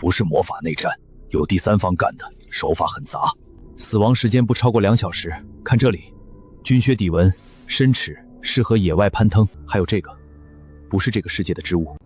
不是魔法内战，有第三方干的，手法很杂。死亡时间不超过2小时。看这里，军靴底纹，深齿，适合野外攀登。还有这个，不是这个世界的织物。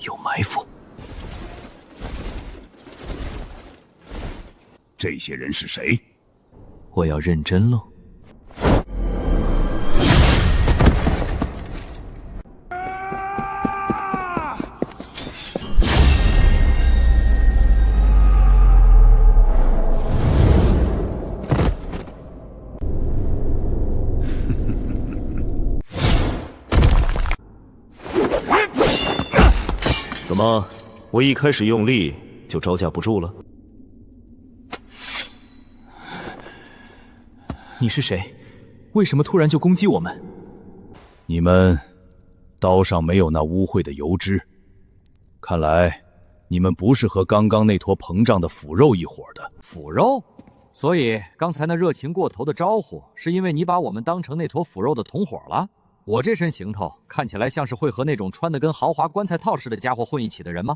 有埋伏。这些人是谁？我要认真喽。怎么，我一开始用力就招架不住了？你是谁？为什么突然就攻击我们？你们刀上没有那污秽的油脂，看来你们不是和刚刚那坨膨胀的腐肉一伙的。腐肉？所以刚才那热情过头的招呼，是因为你把我们当成那坨腐肉的同伙了？我这身行头看起来像是会和那种穿得跟豪华棺材套似的家伙混一起的人吗？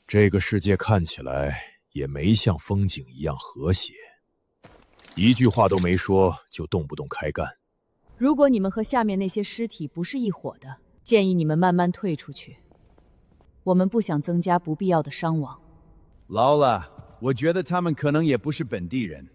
这个世界看起来也没像风景一样和谐，一句话都没说就动不动开干。如果你们和下面那些尸体不是一伙的，建议你们慢慢退出去。我们不想增加不必要的伤亡。劳拉，我觉得他们可能也不是本地人。